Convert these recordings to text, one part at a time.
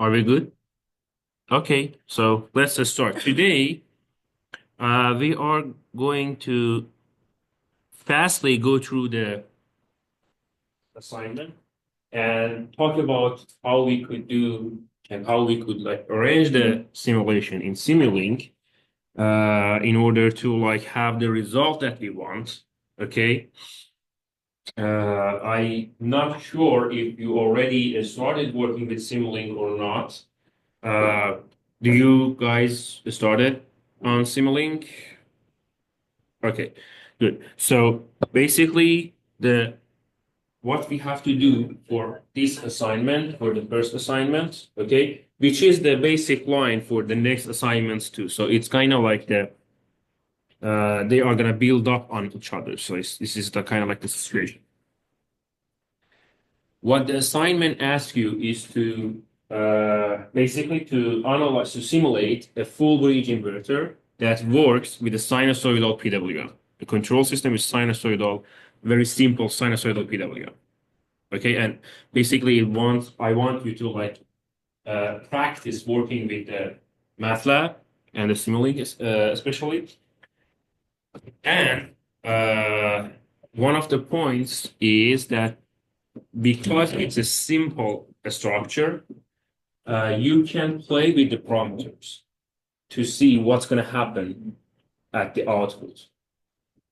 Are we good? Okay, so let's start. Today, we are going to fastly go through the assignment and talk about how we could do and how we could like arrange the simulation in Simulink in order to like have the result that we want. Okay. I'm not sure if you already started working with Simulink or not. Uh, do you guys started on Simulink? Okay, good. So basically, the what we have to do for this assignment, for the first assignment, okay, which is the basic line for the next assignments too. So it's kind of like they are gonna build up on each other. So this is the kind of like the situation. What the assignment asks you is to basically to analyze, to simulate a full bridge inverter that works with a sinusoidal PWM. The control system is sinusoidal, very simple sinusoidal PWM. Okay, and basically I want you to like practice working with the MATLAB and the Simulink especially. And one of the points is that because it's a simple structure, you can play with the parameters to see what's going to happen at the output.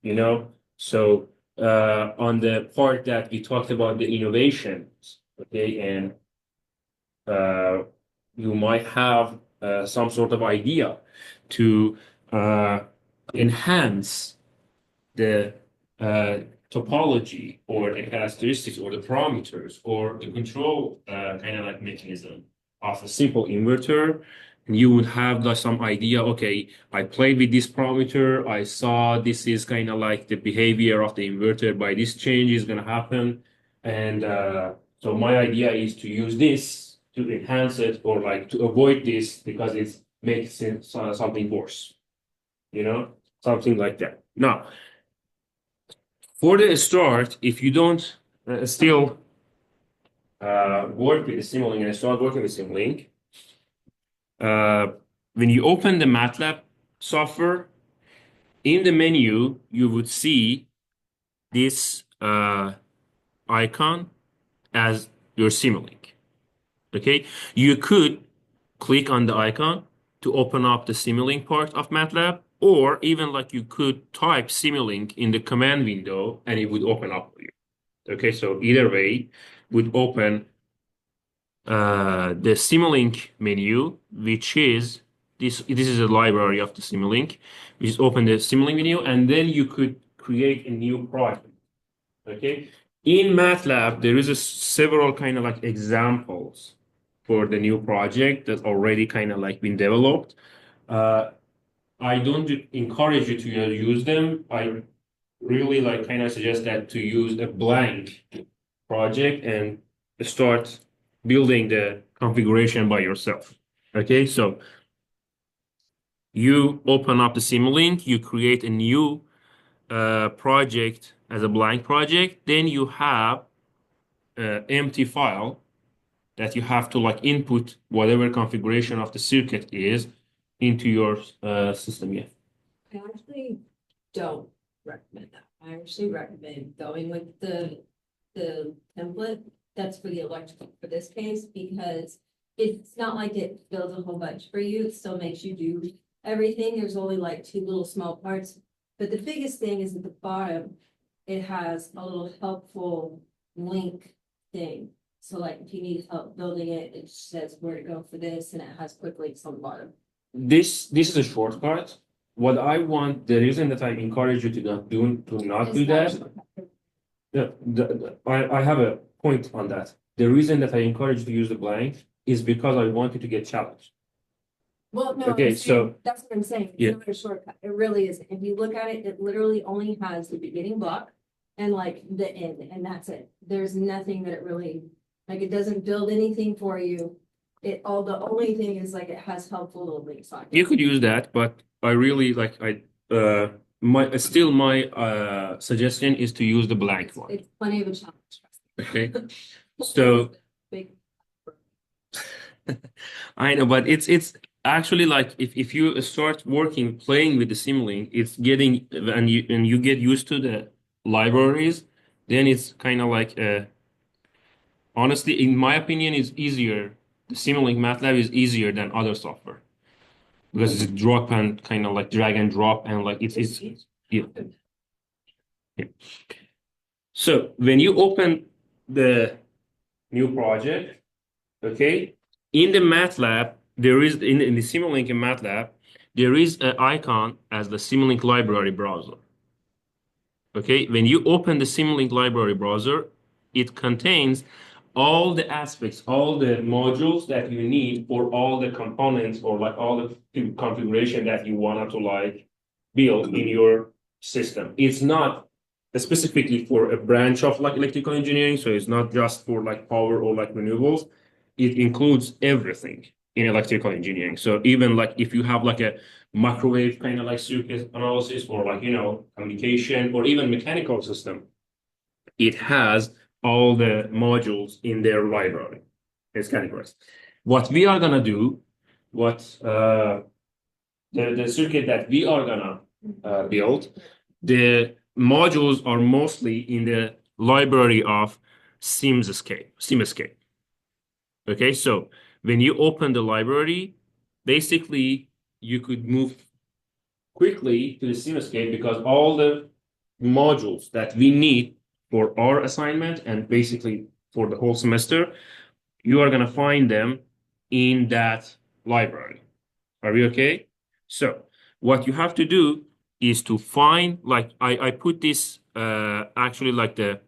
You know, so on the part that we talked about the innovations, okay, and uh, you might have some sort of idea to uh, enhance the uh, topology or the characteristics or the parameters or the control kind of like mechanism of a simple inverter. And you would have like some idea, okay, I played with this parameter, I saw this is kind of like the behavior of the inverter by this change is going to happen. And so my idea is to use this to enhance it or like to avoid this because it makes it something worse, you know, something like that. Now, for the start, if you don't still work with the Simulink and start working with Simulink, uh, when you open the MATLAB software, in the menu, you would see this icon as your Simulink. Okay, you could click on the icon to open up the Simulink part of MATLAB, or even like you could type Simulink in the command window and it would open up for you. Okay, so either way would open the Simulink menu, which is this is a library of the Simulink. You just open the Simulink menu and then you could create a new project. Okay. In MATLAB, there is several kind of like examples for the new project that already kind of like been developed. Uh, I don't encourage you to use them. I really like kind of suggest that to use a blank project and start building the configuration by yourself. Okay, so you open up the Simulink, you create a new project as a blank project, then you have an empty file that you have to like input whatever configuration of the circuit is into your system. Yeah. I actually don't recommend that. I actually recommend going with the template that's for the electrical for this case, because it's not like it builds a whole bunch for you. It still makes you do everything. There's only like two little small parts. But the biggest thing is at the bottom, it has a little helpful link thing. So like if you need help building it, it says where to go for this, and it has quick links on the bottom. This is a shortcut. What I want, the reason that I encourage you to not do that. I have a point on that. The reason that I encourage you to use the blank is because I want you to get challenged. Well, no, Okay, so that's what I'm saying. yeah. It's not a shortcut. It really is. If you look at it, it literally only has the beginning block and like the end, and that's it. There's nothing that it really, like, it doesn't build anything for you. The only thing is like it has helpful little links on You it. could use that, but I really like my suggestion is to use the blank one. It's plenty of a challenge. Okay. So Big. I know, but it's actually like if you start working playing with the Simulink, it's getting and you get used to the libraries, then it's kind of like honestly, in my opinion, it's easier. The Simulink MATLAB is easier than other software because it's drop and kind of like drag and drop and like it's yeah. Yeah. So when you open the new project, okay, in the MATLAB, there is in the Simulink in MATLAB, there is an icon as the Simulink library browser. Okay, when you open the Simulink library browser, it contains all the aspects, all the modules that you need for all the components or like all the configuration that you want to like build in your system. It's not specifically for a branch of like electrical engineering, so it's not just for like power or like renewables. It includes everything in electrical engineering. So even like if you have like a microwave kind of like circuit analysis or like communication or even mechanical system, it has all the modules in their library. It's categorized. What we are gonna do, what the circuit that we are gonna build, the modules are mostly in the library of SimEscape. Okay, so when you open the library, basically you could move quickly to the SimEscape because all the modules that we need for our assignment and basically for the whole semester, you are going to find them in that library. Are we okay? So what you have to do is to find, like I put this actually like the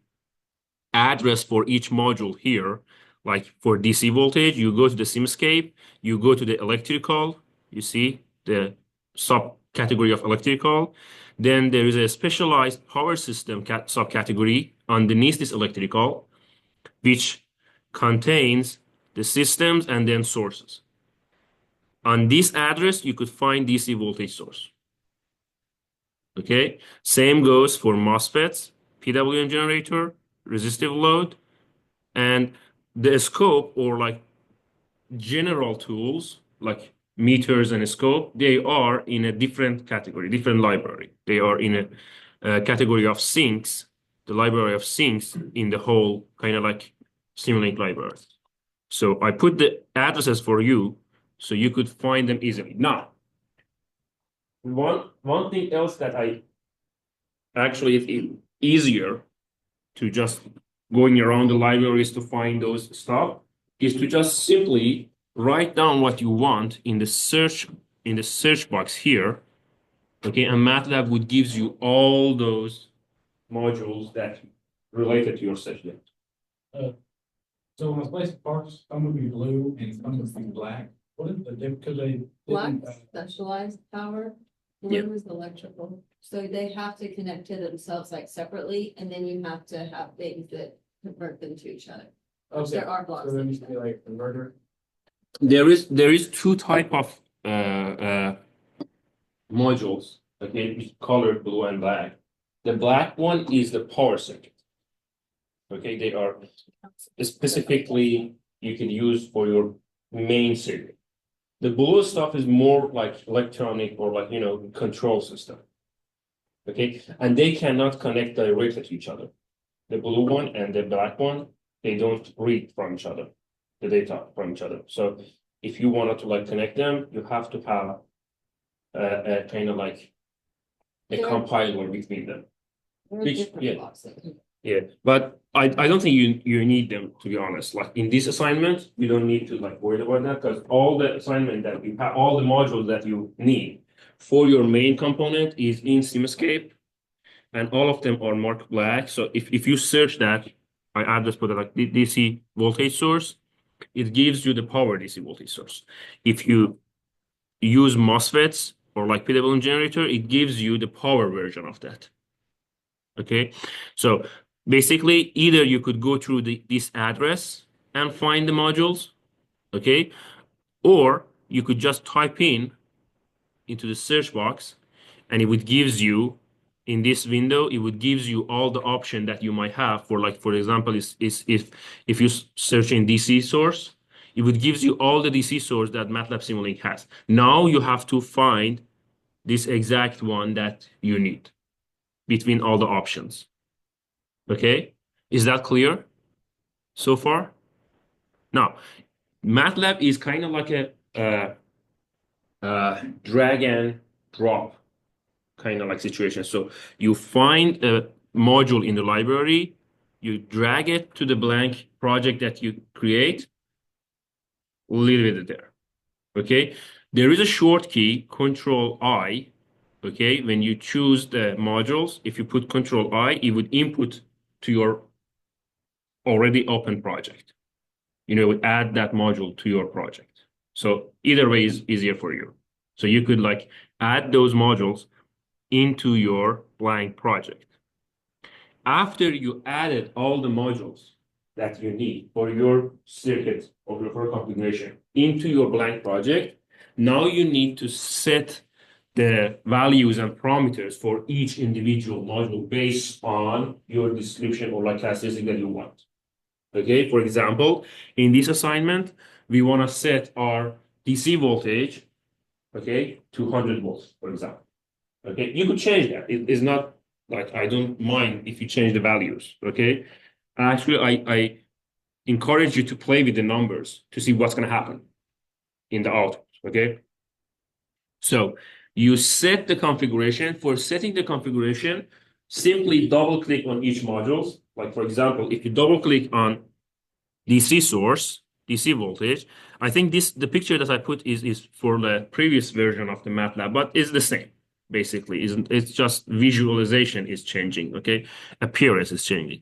address for each module here. Like for DC voltage, you go to the SimScape, you go to the electrical, you see the subcategory of electrical. Then there is a specialized power system subcategory underneath this electrical, which contains the systems and then sources. On this address, you could find DC voltage source. Okay, same goes for MOSFETs, PWM generator, resistive load, and the scope or like general tools like meters and scope, they are in a different category, different library. They are in a category of sinks, the library of sinks in the whole kind of like Simulink library. So I put the addresses for you so you could find them easily. Now, one thing else that I actually it's easier to just going around the libraries to find those stuff is to just simply write down what you want in the search box here. Okay, and MATLAB would gives you all those modules that related to your search. Uh, so when I place parts, some would be blue and some would be black. What is the difference? Because they Black didn't, specialized power, Yeah. blue is electrical, so they have to connect to themselves like separately, and then you have to have things that convert them to each other. okay, There are blocks. so there that needs do to be that. like a converter. There is two type of modules, okay, colored blue and black. The black one is the power circuit. Okay, they are specifically you can use for your main circuit. The blue stuff is more like electronic or like control system. Okay, and they cannot connect directly to each other. The blue one and the black one, they don't read from each other, the data from each other. So if you wanted to like connect them, you have to have a kind of like a They're- compiler between them. They're Which- different yeah. blocks that can- Yeah, but I don't think you need them, to be honest. Like in this assignment, you don't need to like worry about that because all the assignment that you have, all the modules that you need for your main component is in SimEscape, and all of them are marked black. So if you search that, I just put it like DC voltage source, it gives you the power DC voltage source. If you use MOSFETs or like PWM generator, it gives you the power version of that. Okay, so basically either you could go through this address and find the modules, okay, or you could just type into the search box and it would gives you in this window it would gives you all the option that you might have for like for example is if you search in DC source It would gives you all the DC source that MATLAB Simulink has. Now you have to find this exact one that you need between all the options. Okay, is that clear so far? Now, MATLAB is kind of like a drag and drop kind of like situation. So you find a module in the library, you drag it to the blank project that you create, leave it there. Okay, there is a short key, Control I. Okay, when you choose the modules, if you put Control I, it would input to your already open project. You know, it would add that module to your project. So either way is easier for you. So you could like add those modules into your blank project. After you added all the modules that you need for your circuit or your configuration into your blank project, now you need to set the values and parameters for each individual module based on your description or like classification that you want. Okay, for example, in this assignment, we want to set our DC voltage, okay, to 100 volts, for example. Okay, you could change that. It is not like I don't mind if you change the values. Okay, actually, I encourage you to play with the numbers to see what's going to happen in the output. Okay, so you set the configuration. For setting the configuration, simply double click on each modules. Like for example, if you double click on DC source, DC voltage, I think the picture that I put is for the previous version of the MATLAB, but it's the same. Basically, it's just visualization is changing, okay? Appearance is changing.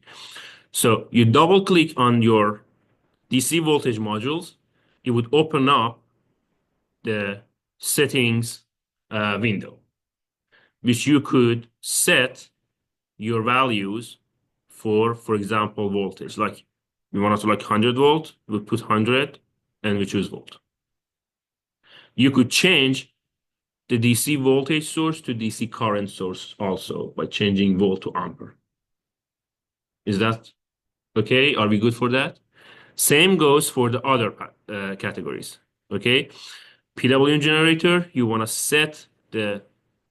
So you double click on your DC voltage modules, it would open up the settings window, which you could set your values for example, voltage. Like we want it to like 100 volt, we put 100 and we choose volt. You could change the DC voltage source to DC current source also by changing volt to ampere. Is that okay? Are we good for that? Same goes for the other categories. Okay. PWM generator, you want to set the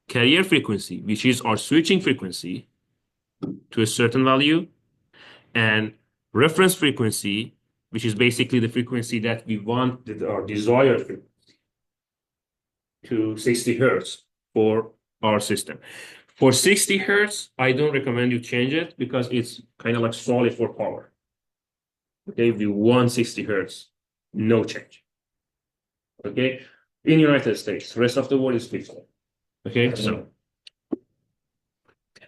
carrier frequency, which is our switching frequency, to a certain value, and reference frequency, which is basically the frequency that we want our desired frequency, to 60 hertz for our system. For 60 hertz, I don't recommend you change it because it's kind of like solid for power. Okay, if you want 60 hertz, no change. Okay, in United States, rest of the world is 50. Okay, so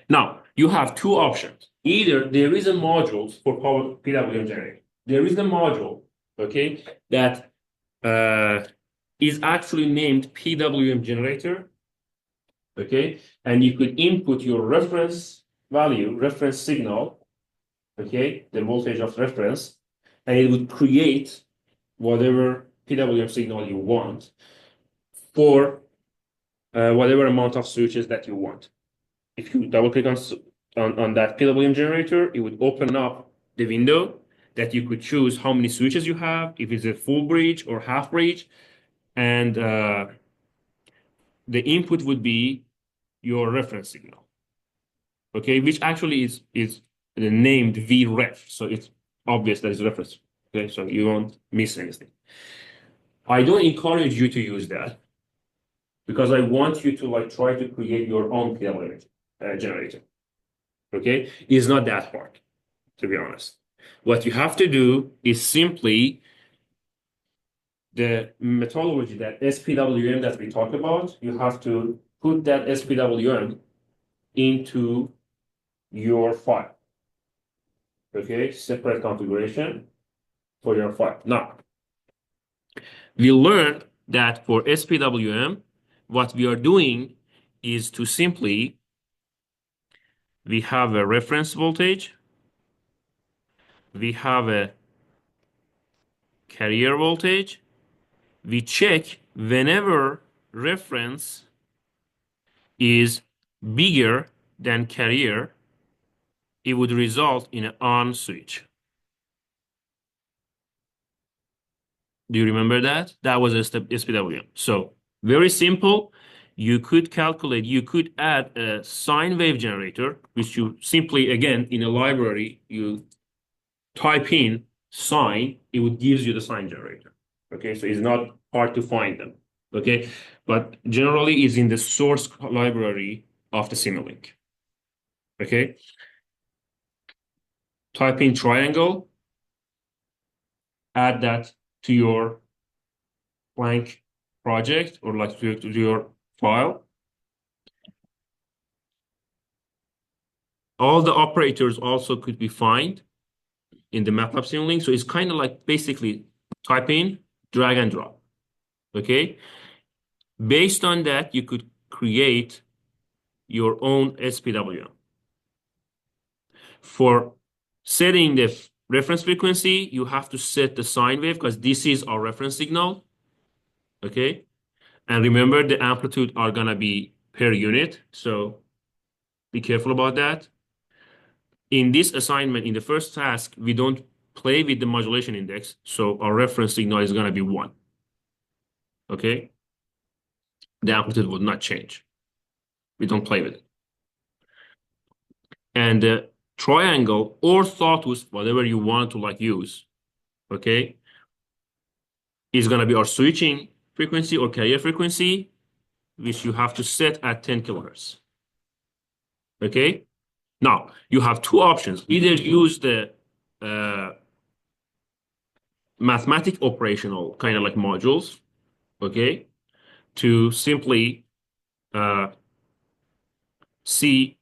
now you have two options. Either there is a module for power PWM generator. There is a module, okay, that is actually named PWM generator, okay, and you could input your reference value, reference signal, okay, the voltage of reference, and it would create whatever PWM signal you want for whatever amount of switches that you want. If you double click on that PWM generator, it would open up the window that you could choose how many switches you have, if it's a full bridge or half bridge, and the input would be your reference signal. Okay, which actually is named VREF, so it's obvious that it's reference. Okay, so you won't miss anything. I don't encourage you to use that because I want you to like try to create your own PWM generator. Okay, it's not that hard, to be honest. What you have to do is simply the methodology, that SPWM that we talked about, you have to put that SPWM into your file. Okay, separate configuration for your file. Now, we learned that for SPWM, what we are doing is to simply, we have a reference voltage, we have a carrier voltage, we check whenever reference is bigger than carrier, it would result in an on switch. Do you remember that? That was a step SPWM. So very simple. You could calculate, you could add a sine wave generator, which you simply, again, in a library, you type in sine, it would gives you the sine generator. Okay, so it's not hard to find them. Okay, but generally is in the source library of the Simulink. Okay, type in triangle, add that to your blank project or like to your file. All the operators also could be found in the MATLAB Simulink. So it's kind of like basically type in, drag and drop. Okay. Based on that, you could create your own SPWM. For setting the reference frequency, you have to set the sine wave because this is our reference signal. Okay. And remember the amplitude are gonna be per unit. So be careful about that. In this assignment, in the first task, we don't play with the modulation index. So our reference signal is gonna be 1. Okay. The amplitude would not change. We don't play with it. And the triangle or torus, whatever you want to like use, okay, is gonna be our switching frequency or carrier frequency, which you have to set at 10 kilohertz. Okay. Now you have two options. Either use the mathematic operational kind of like modules, okay, to simply see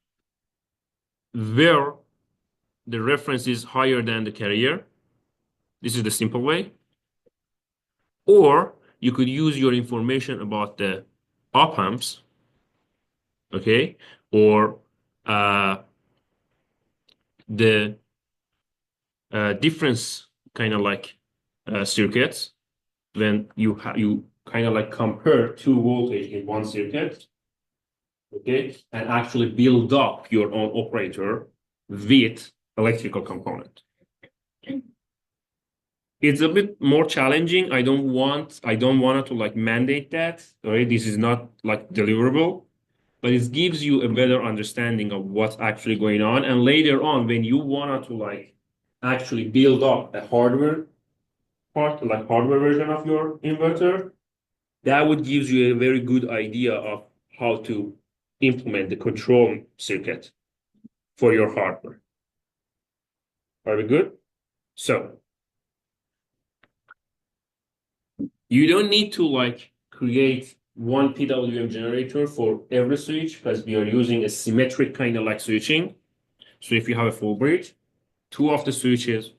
where the reference is higher than the carrier. This is the simple way. Or you could use your information about the op amps, okay, or the difference kind of like circuits when you kind of like compare two voltage in one circuit, okay, and actually build up your own operator with electrical component. It's a bit more challenging. I don't want to like mandate that. Right? This is not like deliverable, but it gives you a better understanding of what's actually going on. And later on, when you want to like actually build up a hardware part, like hardware version of your inverter, that would give you a very good idea of how to implement the control circuit for your hardware. Are we good? So you don't need to like create one PWM generator for every switch because we are using a symmetric kind of like switching. So if you have a full bridge, two of the switches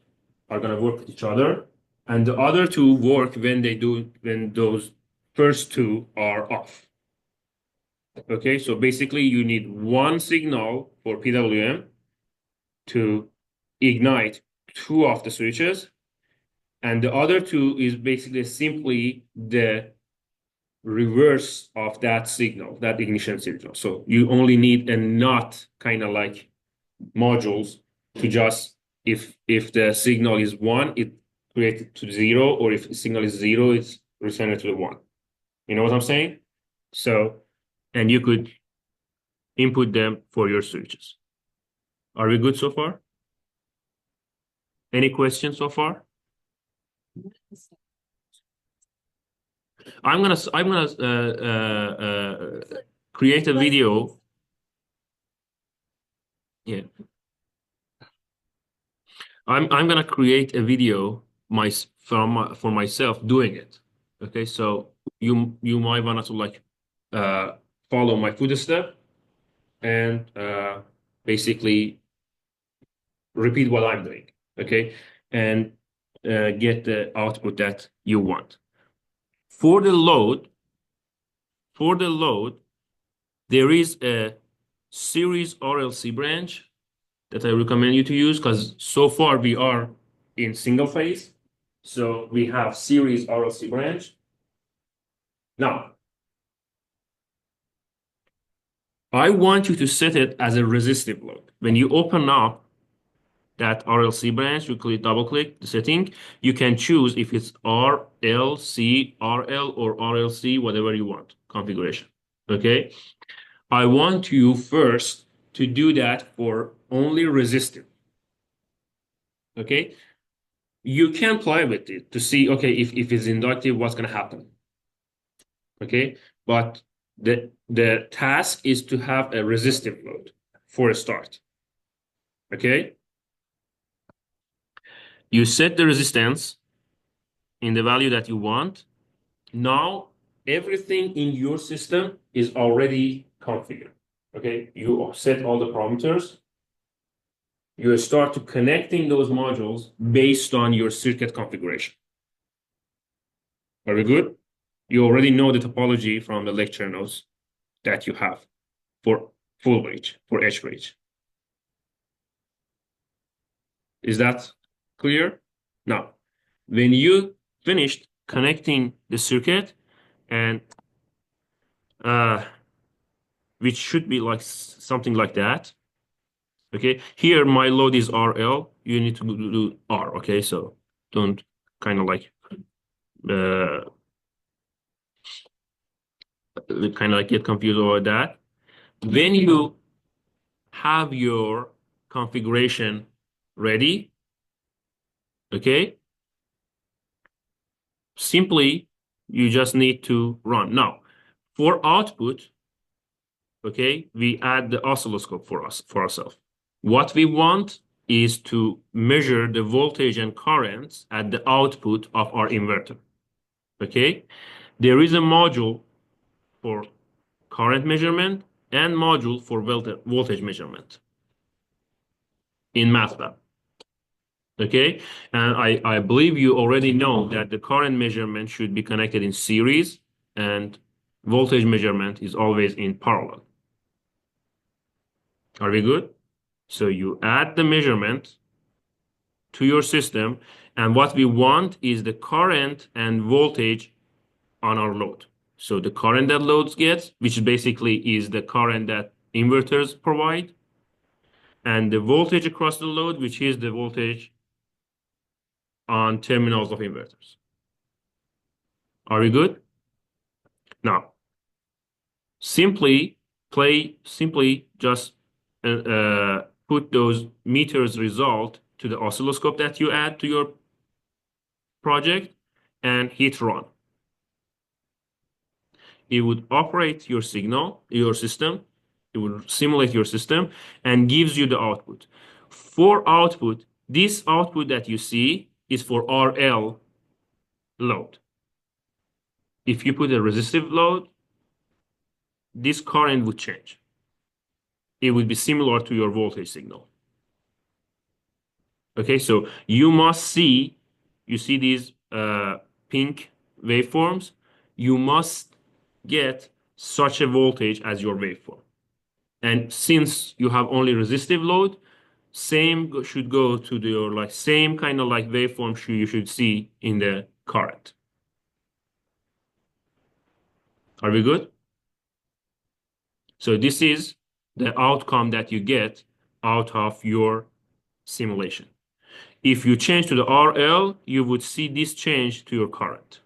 are going to work with each other, and the other two work when those first two are off. Okay, so basically you need one signal for PWM to ignite two of the switches, and the other two is basically simply the reverse of that signal, that ignition signal. So you only need a not kind of like modules to just if the signal is 1, it creates it to 0, or if the signal is 0, it's returned to the 1. You know what I'm saying? So, and you could input them for your switches. Are we good so far? Any questions so far? I'm gonna create a video. Yeah. I'm gonna create a video for myself doing it. Okay, so you might wanna to like follow my footstep and basically repeat what I'm doing. Okay, and get the output that you want. For the load, there is a series RLC branch that I recommend you to use because so far we are in single phase. So we have series RLC branch. Now, I want you to set it as a resistive load. When you open up that RLC branch, you double click the setting. You can choose if it's RLC, RL, or RLC, whatever you want configuration. Okay. I want you first to do that for only resistive. Okay. You can play with it to see, okay, if it's inductive, what's going to happen. Okay. But the task is to have a resistive load for a start. Okay. You set the resistance in the value that you want. Now everything in your system is already configured. Okay. You set all the parameters. You start to connecting those modules based on your circuit configuration. Very good. You already know the topology from the lecture notes that you have for full bridge, for edge bridge. Is that clear? Now, when you finished connecting the circuit and which should be like something like that. Okay, here my load is RL. You need to do R. Okay, so don't kind of like get confused over that. When you have your configuration ready, okay, simply you just need to run. Now, for output, okay, we add the oscilloscope for ourselves. What we want is to measure the voltage and currents at the output of our inverter. Okay, there is a module for current measurement and module for voltage measurement in MATLAB. Okay, and I believe you already know that the current measurement should be connected in series and voltage measurement is always in parallel. Are we good? So you add the measurement to your system, and what we want is the current and voltage on our load. So the current that loads gets, which basically is the current that inverters provide, and the voltage across the load, which is the voltage on terminals of inverters. Are we good? Now, simply just put those meters result to the oscilloscope that you add to your project and hit run. It would operate your signal, your system. It would simulate your system and gives you the output. For output, this output that you see is for RL load. If you put a resistive load, this current would change. It would be similar to your voltage signal. Okay, so you must see, you see these pink waveforms, you must get such a voltage as your waveform. And since you have only resistive load, same should go to your like same kind of like waveform you should see in the current. Are we good? So this is the outcome that you get out of your simulation. If you change to the RL, you would see this change to your current.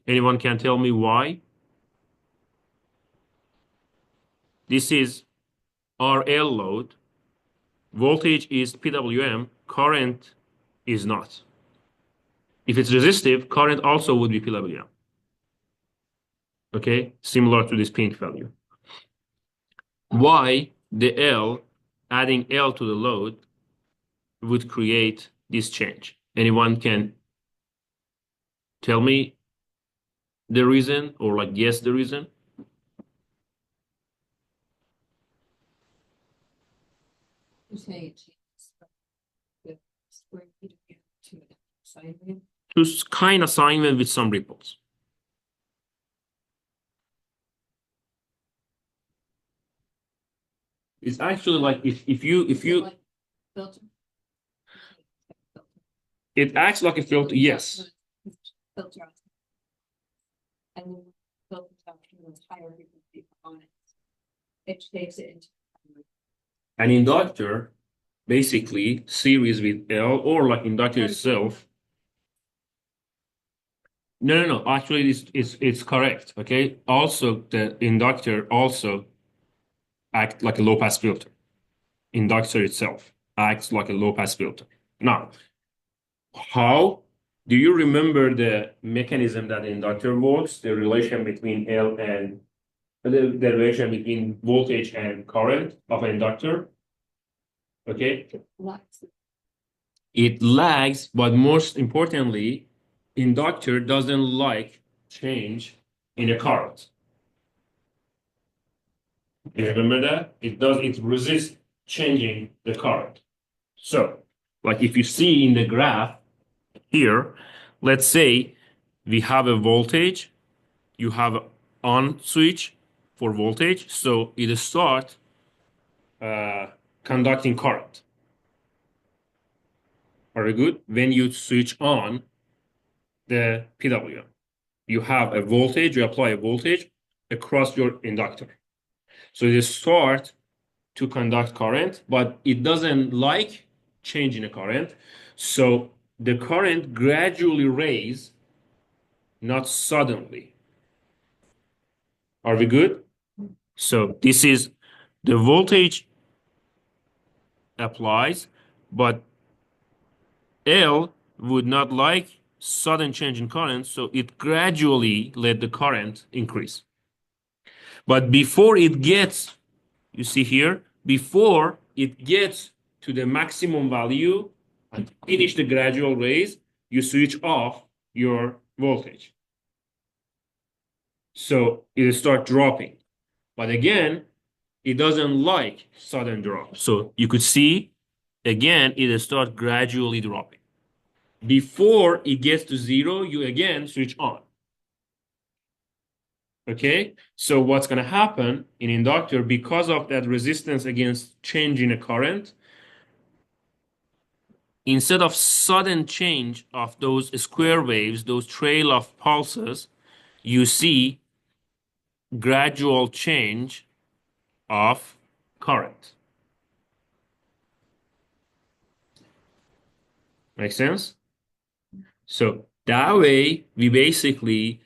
Anyone can tell me why? This is RL load. Voltage is PWM. Current is not. If it's resistive, current also would be PWM. Okay, similar to this pink value. Why the L, adding L to the load, would create this change? Anyone can tell me the reason or like guess the reason? You're saying it changes from the square PWM to an sine wave? To kind of sine wave with some ripples. It's actually like if you Like filter? it acts like a filter. Yes. Filter out. And then filters out the higher frequency components. It takes it into. An inductor basically series with L or like inductor itself. No. Actually, it's correct. Okay. Also, the inductor also act like a low pass filter. Inductor itself acts like a low pass filter. Now, how do you remember the mechanism that the inductor works? The relation between L and the relation between voltage and current of an inductor. Okay. Lots. It lags, but most importantly, inductor doesn't like change in the current. You remember that? It resists changing the current. So, like if you see in the graph here, let's say we have a voltage, you have an on switch for voltage, so it start conducting current. Are you good? When you switch on the PWM, you have a voltage, you apply a voltage across your inductor. So it start to conduct current, but it doesn't like changing the current. So the current gradually raise, not suddenly. Are we good? So this is the voltage applies, but L would not like sudden change in current, so it gradually let the current increase. But before it gets, you see here, before it gets to the maximum value and finish the gradual raise, you switch off your voltage. So it start dropping. But again, it doesn't like sudden drop. So you could see, again, it start gradually dropping. Before it gets to zero, you again switch on. Okay, so what's going to happen in inductor, because of that resistance against change in a current, instead of sudden change of those square waves, those trail of pulses, you see gradual change of current. Make sense? So that way, we basically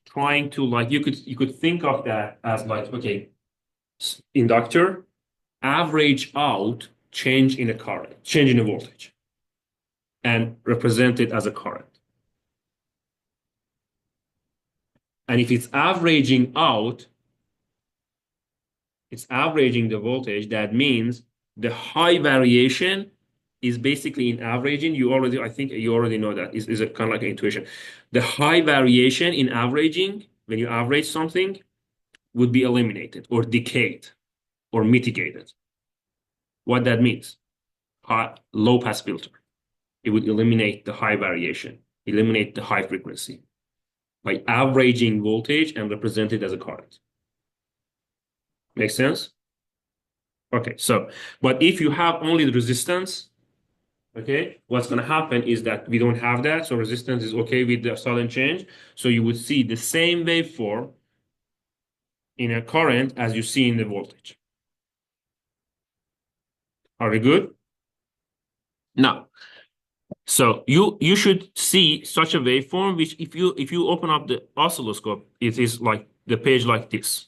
trying to, like, you could think of that as like, okay, inductor average out change in a current, change in a voltage, and represent it as a current. And if it's averaging out, it's averaging the voltage, that means the high variation is basically in averaging. I think you already know that is a kind of like an intuition. The high variation in averaging, when you average something, would be eliminated or decayed or mitigated. What that means? Low pass filter. It would eliminate the high variation, eliminate the high frequency by averaging voltage and represent it as a current. Make sense? Okay, so, but if you have only the resistance, okay, what's going to happen is that we don't have that. So resistance is okay with the sudden change. So you would see the same waveform in a current as you see in the voltage. Are we good? Now, so you should see such a waveform, which if you open up the oscilloscope, it is like the page like this.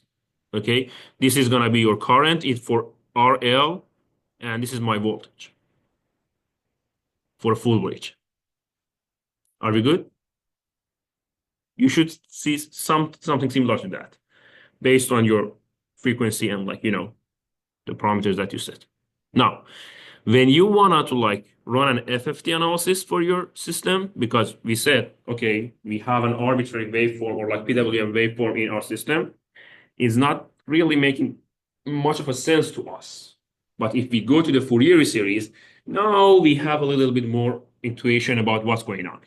Okay, this is gonna be your current. It's for RL, and this is my voltage for a full bridge. Are we good? You should see something similar to that, based on your frequency and, like, the parameters that you set. Now, when you wanna to like run an FFT analysis for your system, because we said, okay, we have an arbitrary waveform or like PWM waveform in our system, is not really making much of a sense to us. But if we go to the Fourier series, now we have a little bit more intuition about what's going on.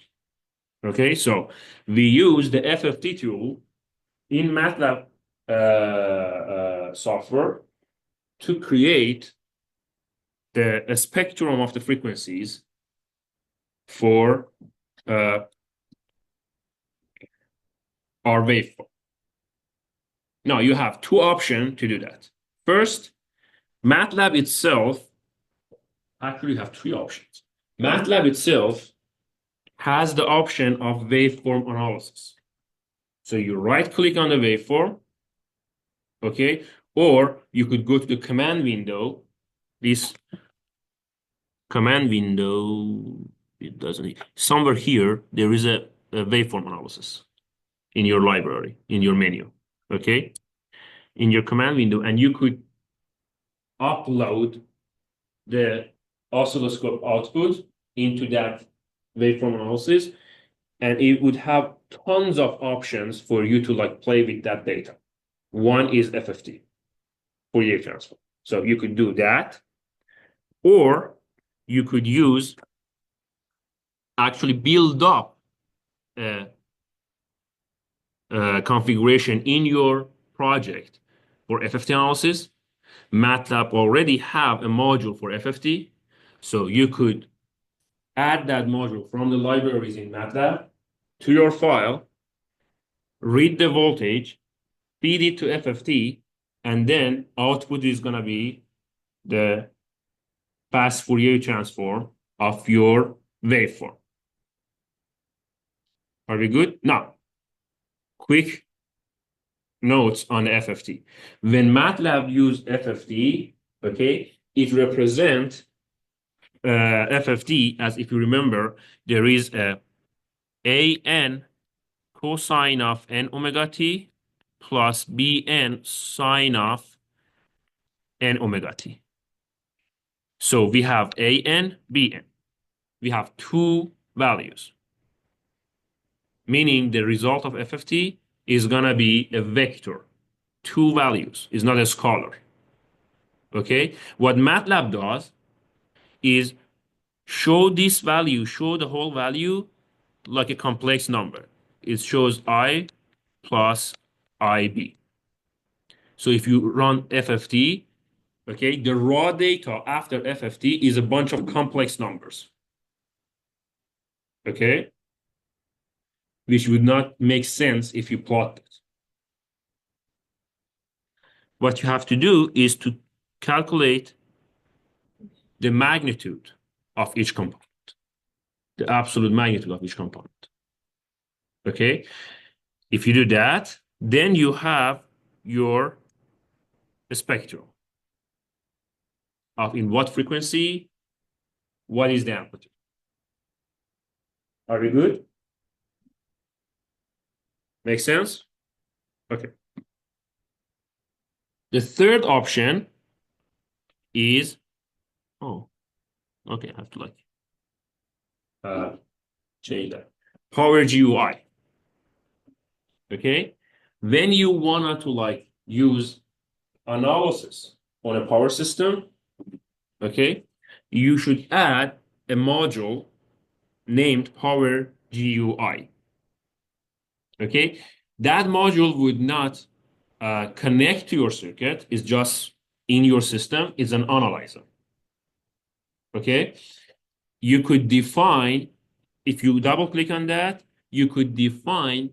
Okay, so we use the FFT tool in MATLAB software to create the spectrum of the frequencies for our waveform. Now you have two options to do that. First, MATLAB itself actually have three options. MATLAB itself has the option of waveform analysis. So you right click on the waveform, okay? Or you could go to the command window. This command window, it doesn't, somewhere here, there is a waveform analysis in your library, in your menu, okay? In your command window, and you could upload the oscilloscope output into that waveform analysis, and it would have tons of options for you to like play with that data. One is FFT, Fourier transform. So you could do that, or you could use actually build up a, a configuration in your project for FFT analysis. MATLAB already have a module for FFT, so you could add that module from the libraries in MATLAB to your file, read the voltage, feed it to FFT, and then output is going to be the fast Fourier transform of your waveform. Are we good? Now, quick notes on the FFT. When MATLAB use FFT, okay, it represents FFT as, if you remember, there is a AN cosine of n omega t plus BN sine of n omega t. So we have AN, BN. We have two values, meaning the result of FFT is going to be a vector, two values, is not a scalar. Okay? What MATLAB does is show this value, show the whole value like a complex number. It shows I plus IB. So if you run FFT, okay, the raw data after FFT is a bunch of complex numbers. Okay? Which would not make sense if you plot it. What you have to do is to calculate the magnitude of each component, the absolute magnitude of each component. Okay? If you do that, then you have your spectrum of in what frequency, what is the amplitude. Are we good? Make sense? Okay. The third option is, oh, okay, I have to like change that. Power GUI. Okay? When you want to like use analysis on a power system, okay, you should add a module named Power GUI. Okay, that module would not connect to your circuit, it's just in your system, it's an analyzer. Okay, you could define, if you double click on that, you could define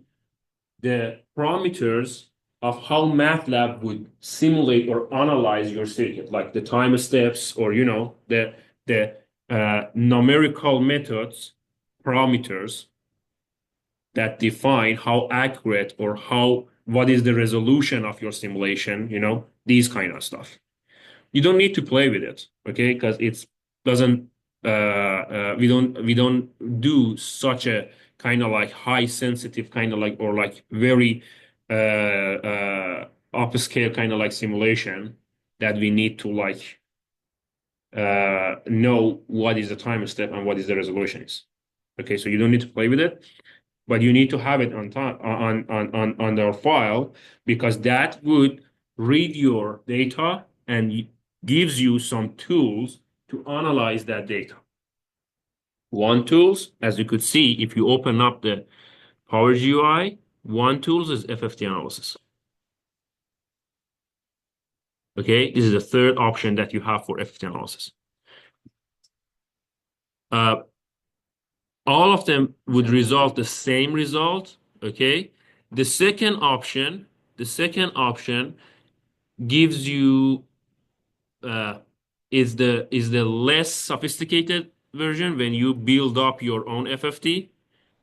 the parameters of how MATLAB would simulate or analyze your circuit, like the time steps or, you know, the numerical methods, parameters that define how accurate or what is the resolution of your simulation, you know, these kind of stuff. You don't need to play with it, okay? Because it doesn't, we don't do such a kind of like high sensitive kind of like, or like very upscale kind of like simulation that we need to like know what is the time step and what is the resolution is. Okay, so you don't need to play with it, but you need to have it on time on their file, because that would read your data and gives you some tools to analyze that data. One tools, as you could see, if you open up the Power GUI, one tools is FFT analysis. Okay, this is the third option that you have for FFT analysis. All of them would result the same result. Okay, the second option gives you is the less sophisticated version when you build up your own FFT.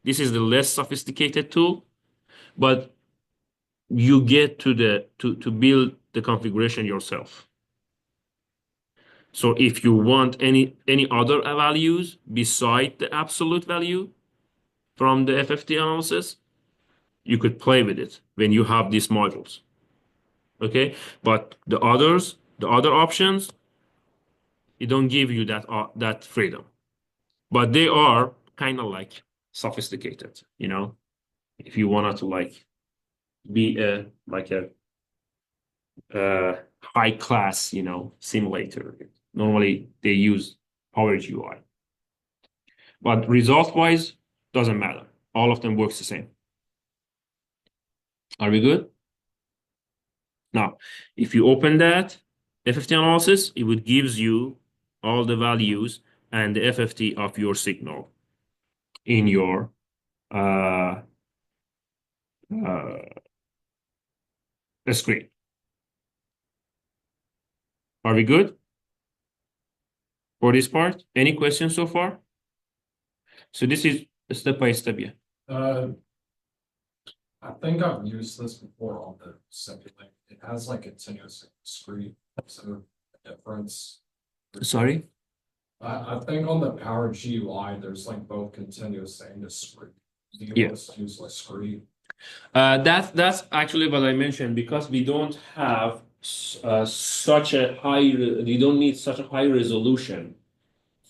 This is the less sophisticated tool, but you get to build the configuration yourself. So if you want any other values beside the absolute value from the FFT analysis, you could play with it when you have these modules. Okay, but the other options, it don't give you that freedom. But they are kind of like sophisticated, if you wanted to like be a high class, simulator. Normally they use Power GUI. But result wise, doesn't matter. All of them works the same. Are we good? Now, if you open that FFT analysis, it would gives you all the values and the FFT of your signal in your screen. Are we good for this part? Any questions so far? So this is step by step, yeah. I think I've used this before on the simulate. It has like continuous screen, so the difference. Sorry? I think on the Power GUI, there's like both continuous and discrete. Do you Yeah. want to use like screen? That's actually what I mentioned, because we don't have such a high, we don't need such a high resolution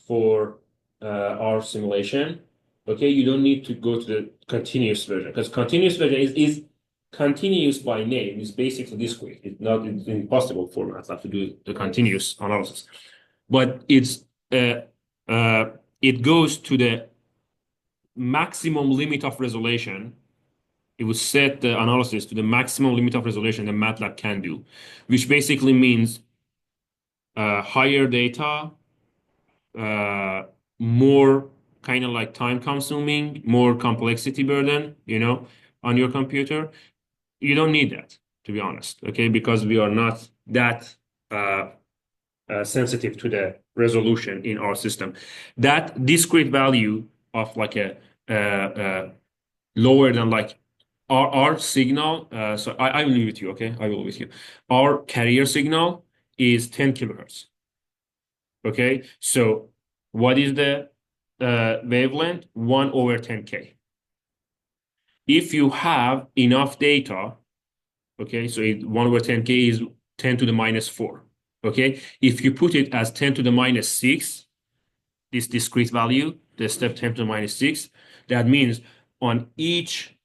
for our simulation. Okay, you don't need to go to the continuous version, because continuous version is continuous by name. It's basically discrete. It's impossible for MATLAB to do the continuous analysis, but it goes to the maximum limit of resolution. It would set the analysis to the maximum limit of resolution that MATLAB can do, which basically means higher data, more kind of like time consuming, more complexity burden, on your computer. You don't need that, to be honest, okay? Because we are not that sensitive to the resolution in our system. That discrete value of like a lower than like our signal. So I will leave with you, okay? I will with you. Our carrier signal is 10 kilohertz. Okay, so what is the wavelength? 1 over 10K. If you have enough data, okay, so 1 over 10K is 10 to the minus 4. Okay, if you put it as 10 to the minus 6, this discrete value, the step 10 to the minus 6, that means on each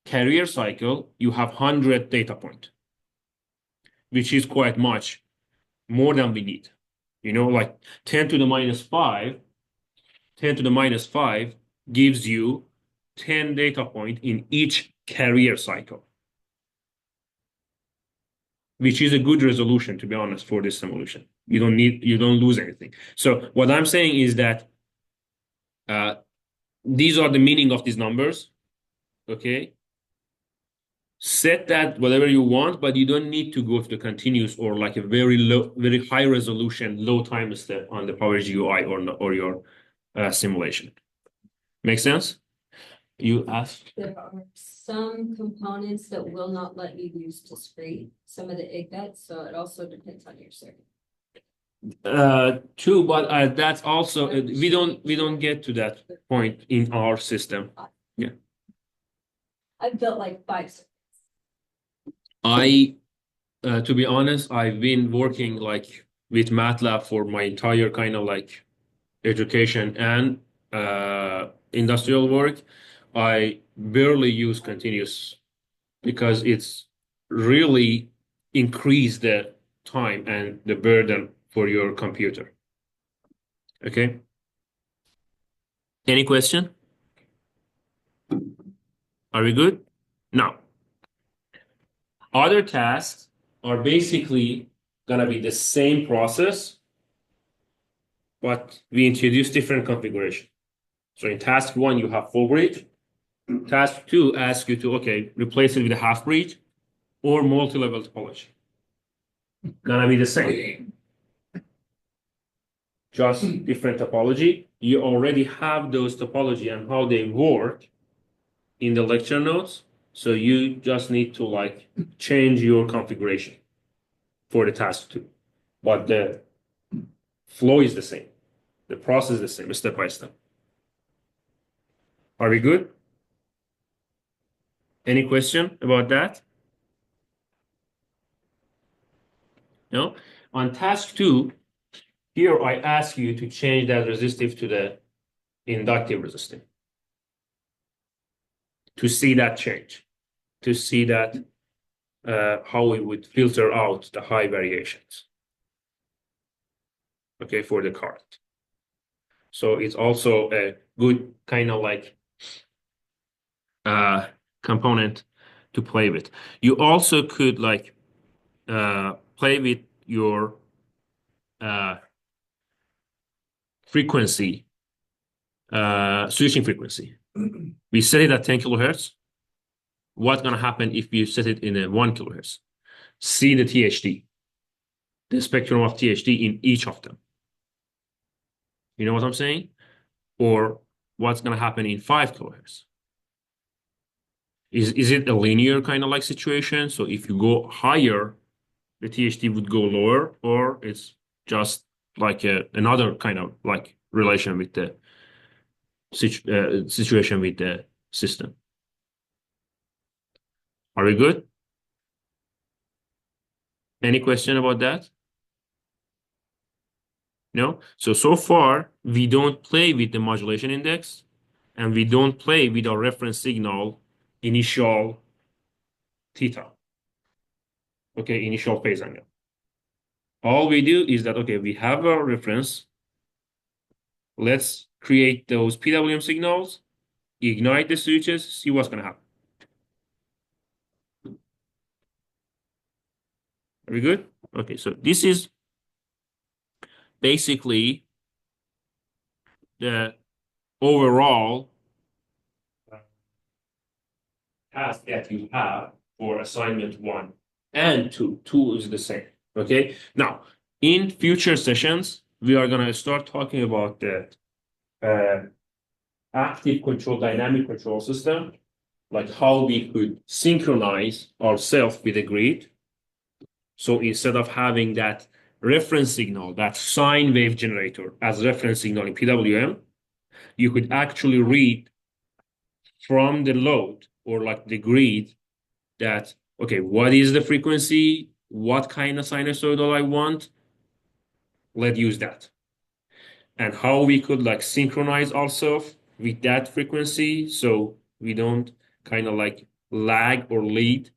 carrier cycle, you have 100 data point, which is quite much more than we need. Like 10 to the minus 5, 10 to the minus 5 gives you 10 data point in each carrier cycle, which is a good resolution, to be honest, for this simulation. You don't lose anything. So what I'm saying is that these are the meaning of these numbers. Okay. Set that whatever you want, but you don't need to go to the continuous or like a very low, very high resolution, low time step on the Power GUI or your simulation. Make sense? You asked? There are some components that will not let you use discrete, some of the IGBETs, so it also depends on your circuit. True, but that's also we don't get to that point in our system. Yeah. I've built like 5 circuits. To be honest, I've been working like with MATLAB for my entire kind of like education and industrial work. I barely use continuous because it's really increased the time and the burden for your computer. Okay. Any question? Are we good? Now, other tasks are basically gonna be the same process, but we introduce different configuration. So in task 1, you have full bridge. Task 2 asks you to, okay, replace it with a half bridge or multi-level topology. gonna be the same. Just different topology. You already have those topology and how they work in the lecture notes. So you just need to like change your configuration for the task 2. But the flow is the same. The process is the same, step by step. Are we good? Any question about that? No? On task 2, here I ask you to change that resistive to the inductive resistive. To see that change. To see that how we would filter out the high variations. Okay, for the current. So it's also a good kind of like component to play with. You also could like play with your frequency, switching frequency. We set it at 10 kilohertz. What's gonna happen if you set it in a 1 kilohertz? See the THD, the spectrum of THD in each of them. You know what I'm saying? Or what's gonna happen in 5 kilohertz? Is it a linear kind of like situation? So if you go higher, the THD would go lower, or it's just like another kind of like relation with the situation with the system. Are we good? Any question about that? No? So far, we don't play with the modulation index, and we don't play with our reference signal initial theta. Okay, initial phase angle. All we do is that, okay, we have our reference. Let's create those PWM signals, ignite the switches, see what's going to happen. Are we good? Okay, so this is basically the overall task that you have for assignment 1 and 2. 2 is the same. Okay. Now, in future sessions, we are going to start talking about the active control, dynamic control system, like how we could synchronize ourselves with the grid. So instead of having that reference signal, that sine wave generator as reference signal in PWM, you could actually read from the load or like the grid that, okay, what is the frequency? What kind of sinusoidal I want? Let's use that. And how we could like synchronize ourselves with that frequency so we don't kind of like lag or lead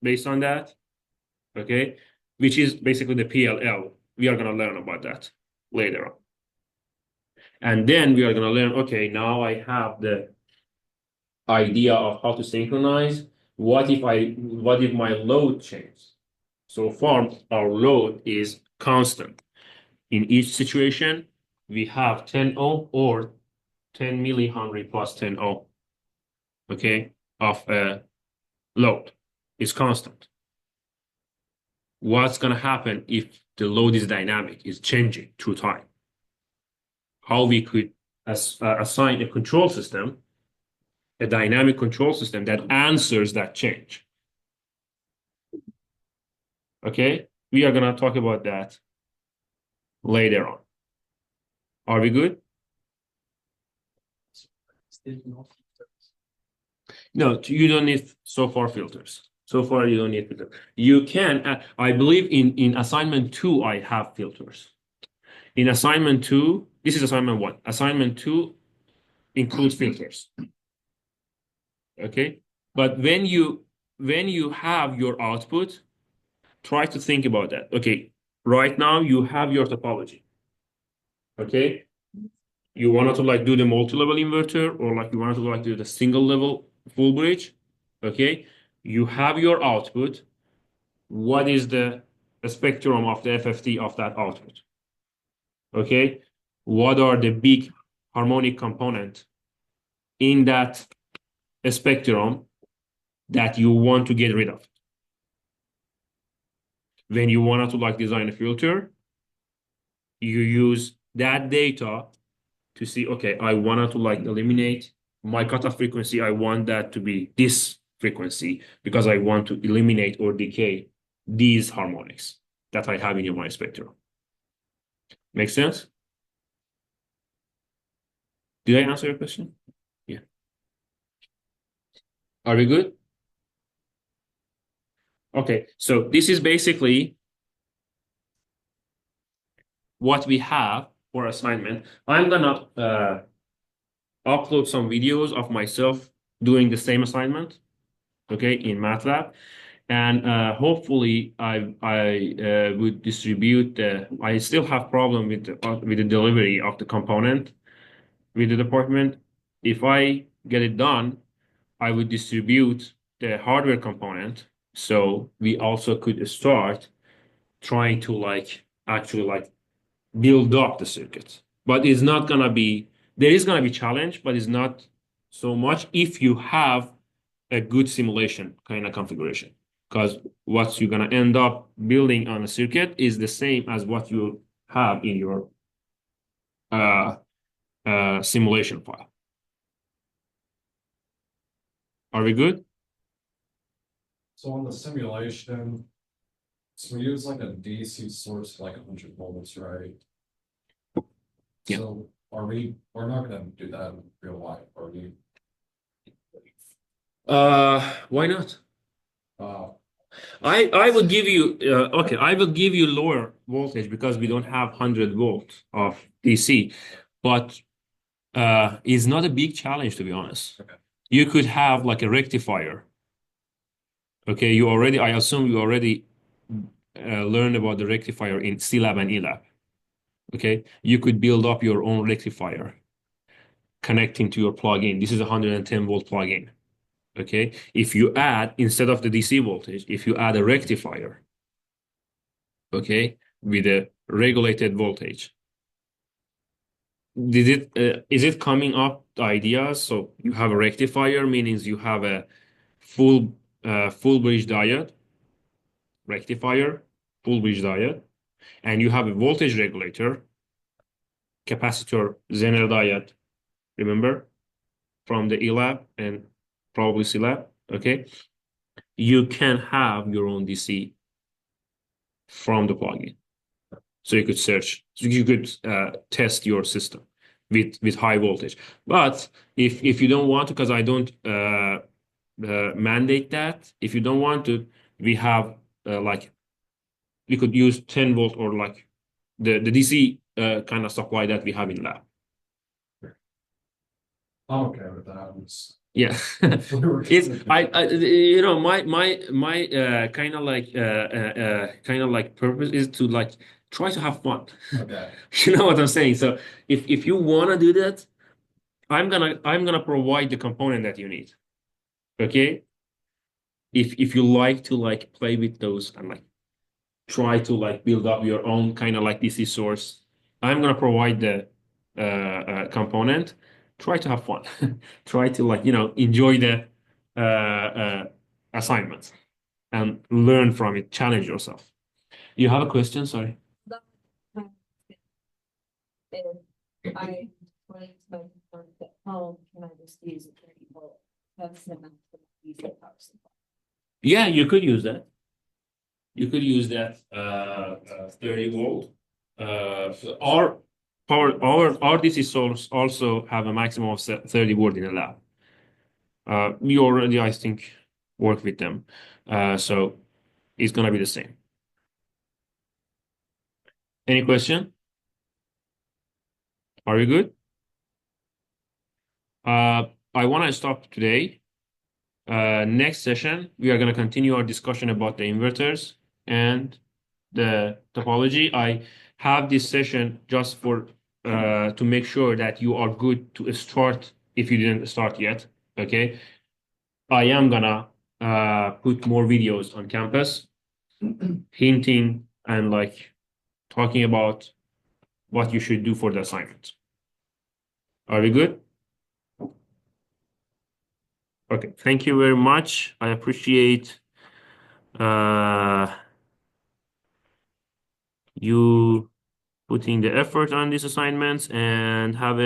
based on that. Okay, which is basically the PLL. We are going to learn about that later on. And then we are going to learn, okay, now I have the idea of how to synchronize. What if my load changes? So far, our load is constant. In each situation, we have 10 ohm or 10 millihenry plus 10 ohm, okay, of a load. It's constant. What's going to happen if the load is dynamic, is changing through time? How we could assign a control system, a dynamic control system that answers that change. Okay, we are going to talk about that later on. Are we good? No, you don't need so far filters. So far, you don't need filters. You can, I believe in assignment 2, I have filters. In assignment 2, this is assignment 1. Assignment 2 includes filters. Okay, but when you have your output, try to think about that. Okay, right now you have your topology. Okay, you wanted to like do the multi-level inverter, or like you wanted to like do the single level full bridge. Okay, you have your output. What is the spectrum of the FFT of that output? Okay, what are the big harmonic component in that spectrum that you want to get rid of? when you wanted to like design a filter, you use that data to see, okay, I wanted to like eliminate my cutoff frequency. I want that to be this frequency because I want to eliminate or decay these harmonics that I have in my spectrum. Make sense? Did I answer your question? Yeah. Are we good? Okay, so this is basically what we have for assignment. I'm gonna upload some videos of myself doing the same assignment, okay, in MATLAB. And hopefully I would distribute the, I still have problem with the delivery of the component with the department. If I get it done, I would distribute the hardware component. So we also could start trying to like actually like build up the circuit. But it's not gonna be, there is gonna be challenge, but it's not so much if you have a good simulation kind of configuration. Because what you're gonna end up building on a circuit is the same as what you have in your uh, simulation file. Are we good? So on the simulation, so we use like a DC source, like 100 volts, right? Yeah. So we're not gonna do that in real life, are we? Why not? Uh, I would give you okay, I will give you lower voltage because we don't have 100 volts of DC, but it's not a big challenge to be honest. Okay. You could have like a rectifier. Okay, you already, I assume you already learned about the rectifier in C-Lab and E-Lab. Okay, you could build up your own rectifier connecting to your plug-in. This is a 110 volt plug-in. Okay, if you add, instead of the DC voltage, if you add a rectifier, okay, with a regulated voltage, is it coming up the ideas? So you have a rectifier, meaning you have a full bridge diode, rectifier, full bridge diode, and you have a voltage regulator, capacitor, Zener diode, remember, from the E-Lab and probably C-Lab, okay? You can have your own DC from the plugin. So you could search, so you could test your system with high voltage. But if you don't want to, because I don't mandate that, if you don't want to, we have like we could use 10 volt or like the DC kind of supply that we have in lab. I'm okay with that. Yeah, it's I you know my kind of like purpose is to like try to have fun. Okay. You know what I'm saying? So if you want to do that, I'm gonna provide the component that you need. Okay? If you like to like play with those and like try to like build up your own kind of like DC source, I'm gonna provide the component. Try to have fun. Try to like enjoy the assignments and learn from it. Challenge yourself. You have a question? Sorry. If I explain to my parents at home, can I just use a 30 volt? That's the amount that I use the power supply. Yeah, you could use that. You could use that 30 volt. Our our DC source also have a maximum of 30 volt in the lab. We already, I think, work with them. So it's gonna be the same. Any question? Are you good? I want to stop today. Next session, we are going to continue our discussion about the inverters and the topology. I have this session just for to make sure that you are good to start if you didn't start yet. Okay. I am gonna put more videos on campus, hinting and like talking about what you should do for the assignment. Are we good? Okay, thank you very much. I appreciate you putting the effort on these assignments and have a